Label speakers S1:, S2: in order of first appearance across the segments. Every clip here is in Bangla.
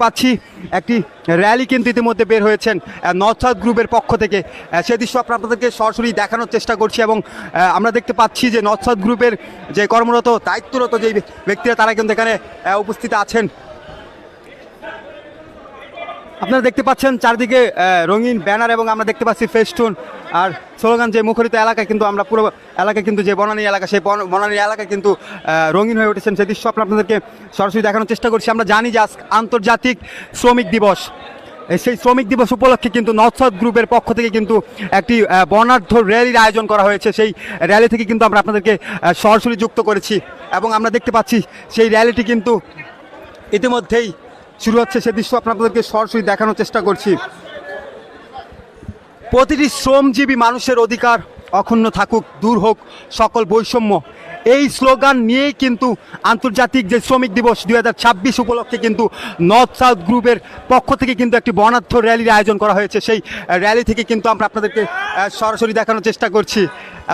S1: পাচ্ছি একটি র্যালি কিন্তু ইতিমধ্যে বের হয়েছেন নর্থ সাউথ গ্রুপের পক্ষ থেকে। সে দৃশ্য আপনাদেরকে সরাসরি দেখানোর চেষ্টা করছি এবং আমরা দেখতে পাচ্ছি যে নর্থ সাউথ গ্রুপের যে কর্মরত দায়িত্বরত যে ব্যক্তিরা তারা কিন্তু এখানে উপস্থিত আছেন। আপনারা দেখতে পাচ্ছেন চারদিকে রঙিন ব্যানার এবং আমরা দেখতে পাচ্ছি ফেস্টুন আর স্লোগান যে মুখরিত এলাকা, কিন্তু আমরা পুরো এলাকা কিন্তু যে বনানী এলাকা সেই বনানী এলাকা কিন্তু রঙিন হয়ে উঠেছেন। সেই দৃশ্য আপনাদেরকে সরাসরি দেখানোর চেষ্টা করছি। আমরা জানি যে আন্তর্জাতিক শ্রমিক দিবস, সেই শ্রমিক দিবস উপলক্ষে কিন্তু নর্থ সাউথ গ্রুপের পক্ষ থেকে কিন্তু একটি বর্ণাঢ্য র্যালির আয়োজন করা হয়েছে। সেই র্যালি থেকে কিন্তু আমরা আপনাদেরকে সরাসরি যুক্ত করেছি এবং আমরা দেখতে পাচ্ছি সেই র্যালিটি কিন্তু ইতিমধ্যেই শুরু হচ্ছে। সে দৃশ্য আপনাদেরকে সরাসরি দেখানোর চেষ্টা করছি। প্রতিটি শ্রমজীবী মানুষের অধিকার অক্ষুণ্ণ থাকুক, দূর হোক সকল বৈষম্য, এই স্লোগান নিয়েই কিন্তু আন্তর্জাতিক যে শ্রমিক দিবস 2026 উপলক্ষে কিন্তু নর্থ সাউথ গ্রুপের পক্ষ থেকে কিন্তু একটি বর্ণাঢ্য র্যালির আয়োজন করা হয়েছে। সেই র্যালি থেকে কিন্তু আমরা আপনাদেরকে সরাসরি দেখানোর চেষ্টা করছি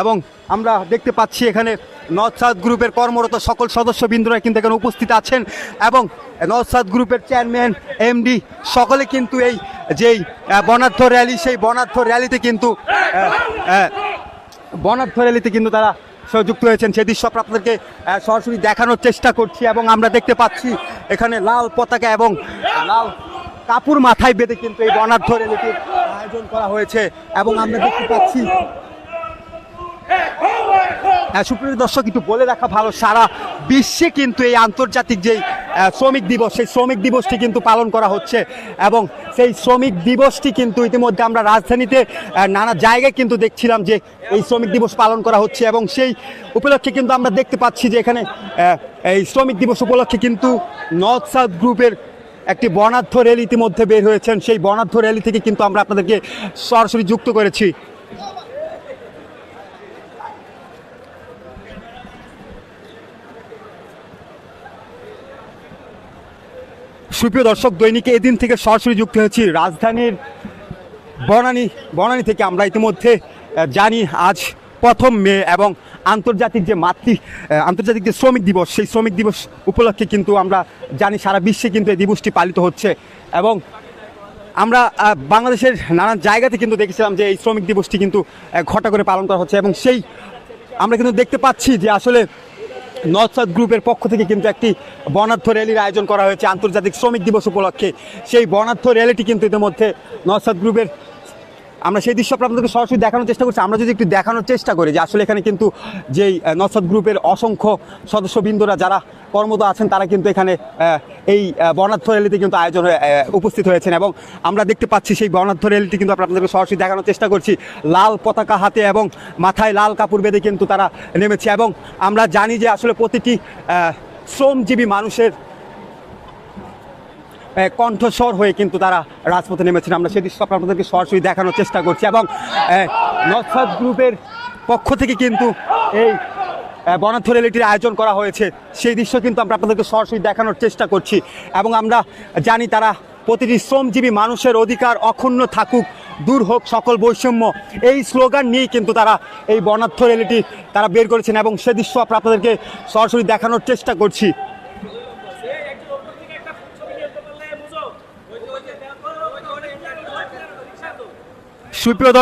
S1: এবং আমরা দেখতে পাচ্ছি এখানে নর্থ সাউথ গ্রুপের কর্মরত সকল সদস্যবৃন্দরা কিন্তু এখানে উপস্থিত আছেন এবং নর্থ সাউথ গ্রুপের চেয়ারম্যান, এমডি সকলে কিন্তু এই যেই বর্ণাঢ্য র্যালি, সেই বর্ণাঢ্য র্যালিতে কিন্তু তারা যুক্ত হয়েছেন। সেই দৃশ্য আপনাদেরকে সরাসরি দেখানোর চেষ্টা করছি এবং আমরা দেখতে পাচ্ছি এখানে লাল পতাকা এবং লাল কাপড় মাথায় বেঁধে কিন্তু এই বর্ণাঢ্য র্যালিটির আয়োজন করা হয়েছে এবং আমরা দেখতে পাচ্ছি। সুপ্রিয় দর্শক, একটু বলে রাখা ভালো, সারা বিশ্বে কিন্তু এই আন্তর্জাতিক যেই শ্রমিক দিবস, সেই শ্রমিক দিবসটি কিন্তু পালন করা হচ্ছে এবং সেই শ্রমিক দিবসটি কিন্তু ইতিমধ্যে আমরা রাজধানীতে নানা জায়গায় কিন্তু দেখছিলাম যে এই শ্রমিক দিবস পালন করা হচ্ছে এবং সেই উপলক্ষে কিন্তু আমরা দেখতে পাচ্ছি যে এখানে এই শ্রমিক দিবস উপলক্ষে কিন্তু নর্থ সাউথ গ্রুপের একটি বর্ণাঢ্য র্যালি ইতিমধ্যে বের হয়েছেন। সেই বর্ণাঢ্য র্যালি থেকে কিন্তু আমরা আপনাদেরকে সরাসরি যুক্ত করেছি। সুপ্রিয় দর্শক, দৈনিক এদিন থেকে সরাসরি যুক্ত হয়েছি রাজধানীর বনানী থেকে। আমরা ইতিমধ্যে জানি আজ 1 মে এবং আন্তর্জাতিক যে শ্রমিক দিবস, সেই শ্রমিক দিবস উপলক্ষে কিন্তু আমরা জানি সারা বিশ্বে কিন্তু এই দিবসটি পালিত হচ্ছে এবং আমরা বাংলাদেশের নানান জায়গাতে কিন্তু দেখেছিলাম যে এই শ্রমিক দিবসটি কিন্তু ঘটা করে পালন করা হচ্ছে এবং সেই আমরা কিন্তু দেখতে পাচ্ছি যে আসলে নর্থ সাউথ গ্রুপের পক্ষ থেকে কিন্তু একটি বর্ণাঢ্য র্যালির আয়োজন করা হয়েছে আন্তর্জাতিক শ্রমিক দিবস উপলক্ষে। সেই বর্ণাঢ্য র্যালিটি কিন্তু ইতিমধ্যে নর্থ সাউথ গ্রুপের, আমরা সেই দৃশ্য আপনাদেরকে সরাসরি দেখানোর চেষ্টা করছি। আমরা যদি একটু দেখানোর চেষ্টা করি যে আসলে এখানে কিন্তু যেই নর্থ সাউথ গ্রুপের অসংখ্য সদস্যবৃন্দরা যারা কর্মরত আছেন তারা কিন্তু এখানে এই বর্ণাঢ্য র্যালিতে কিন্তু উপস্থিত হয়েছেন এবং আমরা দেখতে পাচ্ছি সেই বর্ণাঢ্য র্যালিটি কিন্তু আপনাদেরকে সরাসরি দেখানোর চেষ্টা করছি। লাল পতাকা হাতে এবং মাথায় লাল কাপড় বেঁধে কিন্তু তারা নেমেছে এবং আমরা জানি যে আসলে প্রতিটি শ্রমজীবী মানুষের কণ্ঠস্বর হয়ে কিন্তু তারা রাজপথে নেমেছেন। আমরা সেই দৃশ্য আপনাদেরকে সরাসরি দেখানোর চেষ্টা করছি এবং নর্থ সাউথ গ্রুপের পক্ষ থেকে কিন্তু এই বর্ণাঢ্য র্যালিটির আয়োজন করা হয়েছে। সেই দৃশ্য কিন্তু আমরা আপনাদেরকে সরাসরি দেখানোর চেষ্টা করছি এবং আমরা জানি তারা প্রতিটি শ্রমজীবী মানুষের অধিকার অক্ষুণ্ণ থাকুক, দূর হোক সকল বৈষম্য, এই স্লোগান নিয়েই কিন্তু তারা এই বর্ণাঢ্য র্যালিটি তারা বের করেছেন এবং সে দৃশ্য আপনাদেরকে সরাসরি দেখানোর চেষ্টা করছি। সুপ্রিয়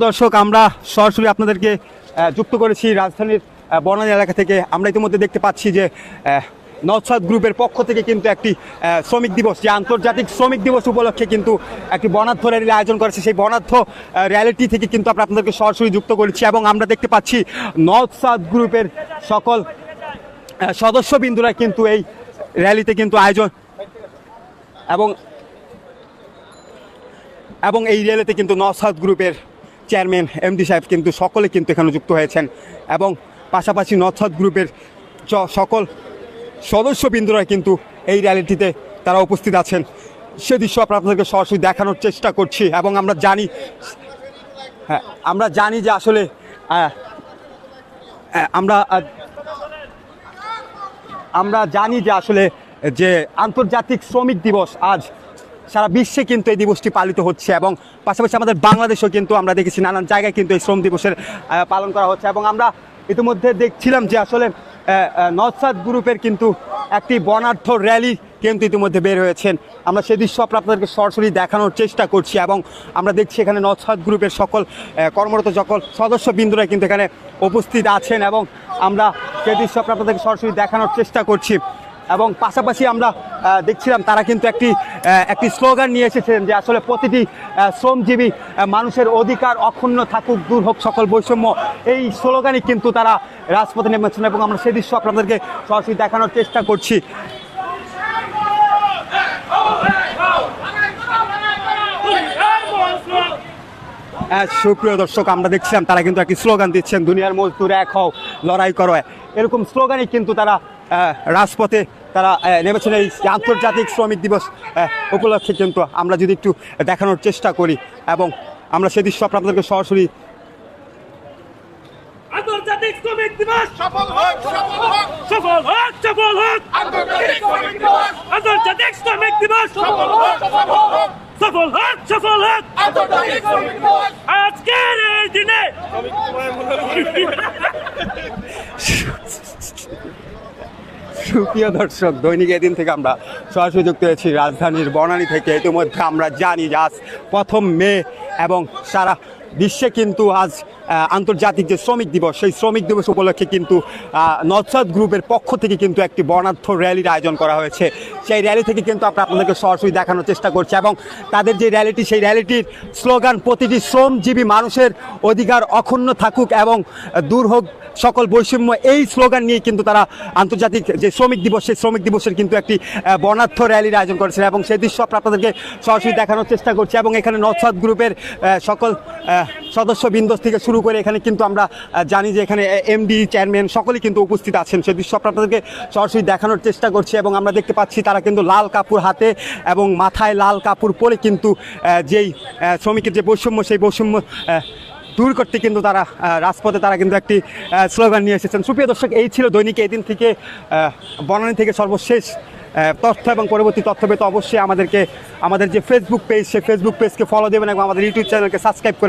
S1: দর্শক, আমরা সরাসরি আপনাদেরকে যুক্ত করেছি রাজধানীর বনানী এলাকা থেকে। আমরা ইতিমধ্যে দেখতে পাচ্ছি যে নর্থ সাউথ গ্রুপের পক্ষ থেকে কিন্তু একটি শ্রমিক দিবস, যে আন্তর্জাতিক শ্রমিক দিবস উপলক্ষে কিন্তু একটি বর্ণাঢ্য র্যালির আয়োজন করেছে। সেই বর্ণাঢ্য র্যালিটি থেকে কিন্তু আমরা আপনাদেরকে সরাসরি যুক্ত করেছি এবং আমরা দেখতে পাচ্ছি নর্থ সাউথ গ্রুপের সকল সদস্যবৃন্দরা কিন্তু এই র্যালিতে কিন্তু আয়োজন এবং এই র্যালিতে কিন্তু নর্থ সাউথ গ্রুপের চেয়ারম্যান, এমডি সাহেব কিন্তু সকলে কিন্তু এখানে যুক্ত হয়েছেন এবং পাশাপাশি নর্থ সাউথ গ্রুপের সকল সদস্যবৃন্দরা কিন্তু এই র্যালিটিতে তারা উপস্থিত আছেন। সে দৃশ্য আপনাদেরকে সরাসরি দেখানোর চেষ্টা করছি এবং আমরা জানি যে আসলে যে আন্তর্জাতিক শ্রমিক দিবস আজ সারা বিশ্বে কিন্তু এই দিবসটি পালিত হচ্ছে এবং পাশাপাশি আমাদের বাংলাদেশেও কিন্তু আমরা দেখেছি নানান জায়গায় কিন্তু এই শ্রম দিবসের পালন করা হচ্ছে এবং আমরা ইতিমধ্যে দেখছিলাম যে আসলে নওশাদ গ্রুপের কিন্তু একটি বর্ণাঢ্য র্যালি কিন্তু ইতিমধ্যে বের হয়েছেন। আমরা সেই দৃশ্য আপনাদেরকে সরাসরি দেখানোর চেষ্টা করছি এবং আমরা দেখছি এখানে নওশাদ গ্রুপের সকল কর্মরত সকল সদস্যবৃন্দরা কিন্তু এখানে উপস্থিত আছেন এবং আমরা সেই দৃশ্য আপনাদেরকে সরাসরি দেখানোর চেষ্টা করছি। এবং পাশাপাশি আমরা দেখছিলাম তারা কিন্তু একটি স্লোগান নিয়ে এসেছেন যে আসলে প্রতিটি শ্রমজীবী মানুষের অধিকার অক্ষুণ্ণ থাকুক, দূর হোক সকল বৈষম্য। এই স্লোগানই কিন্তু তারা রাজপথে নেমেছেন এবং আমরা সেই দৃশ্য আপনাদেরকে সরাসরি দেখানোর চেষ্টা করছি। সুপ্রিয় দর্শক, আমরা দেখছিলাম তারা কিন্তু একটি স্লোগান দিচ্ছেন, দুনিয়ার মজদুর এক হও, লড়াই করো। এরকম স্লোগানই কিন্তু তারা রাজপথে তারা নেমেছেন এই আন্তর্জাতিক শ্রমিক দিবস উপলক্ষে। কিন্তু আমরা যদি একটু দেখানোর চেষ্টা করি এবং আমরা সে দৃশ্য আপনাদেরকে সরাসরি
S2: আন্তর্জাতিক শ্রমিক দিবস সফল হোক, সফল হোক, সফল হোক, সফল হোক। আন্তর্জাতিক শ্রমিক দিবস সফল হোক, সফল হোক, সফল হোক, সফল হোক। আন্তর্জাতিক শ্রমিক দিবস আজকের এই দিনে
S1: সুপ্রিয় দর্শক, দৈনিক এদিন থেকে আমরা সরাসরি যুক্ত হয়েছি রাজধানীর বনানী থেকে। ইতিমধ্যে আমরা জানি যে আজ 1 মে এবং সারা বিশ্বে কিন্তু আজ আন্তর্জাতিক যে শ্রমিক দিবস, সেই শ্রমিক দিবস উপলক্ষে কিন্তু নওশাদ গ্রুপের পক্ষ থেকে কিন্তু একটি বর্ণাঢ্য র্যালির আয়োজন করা হয়েছে। সেই র্যালি থেকে কিন্তু আমরা আপনাদেরকে সরাসরি দেখানোর চেষ্টা করছি এবং তাদের যে র্যালিটি, সেই র্যালিটির স্লোগান প্রতিটি শ্রমজীবী মানুষের অধিকার অক্ষুণ্ণ থাকুক এবং দূর হোক সকল বৈষম্য। এই স্লোগান নিয়ে কিন্তু তারা আন্তর্জাতিক যে শ্রমিক দিবস, সেই শ্রমিক দিবসের কিন্তু একটি বর্ণাঢ্য র্যালির আয়োজন করেছেন এবং সেই দৃশ্য আপনাদেরকে সরাসরি দেখানোর চেষ্টা করছি। এবং এখানে নওশাদ গ্রুপের সকল সদস্যবৃন্দ থেকে শুরু করে এখানে কিন্তু আমরা জানি যে এখানে এমডি, চেয়ারম্যান সকলেই কিন্তু উপস্থিত আছেন। সেই দৃশ্য আপনাদেরকে সরাসরি দেখানোর চেষ্টা করছি এবং আমরা দেখতে পাচ্ছি তারা কিন্তু লাল কাপড় হাতে এবং মাথায় লাল কাপড় পরে কিন্তু যেই শ্রমিকের যে বৈষম্য, সেই বৈষম্য দূর করতে কিন্তু তারা রাজপথে তারা কিন্তু একটি স্লোগান নিয়ে এসেছেন। সুপ্রিয় দর্শক, এই ছিল দৈনিক এদিন থেকে বনানী থেকে সর্বশেষ তথ্য এবং পরবর্তী তথ্য পেতে অবশ্যই আমাদের যে ফেসবুক পেজ, সেই ফেসবুক পেজকে ফলো দেবেন এবং আমাদের ইউটিউব চ্যানেলকে সাবস্ক্রাইব করে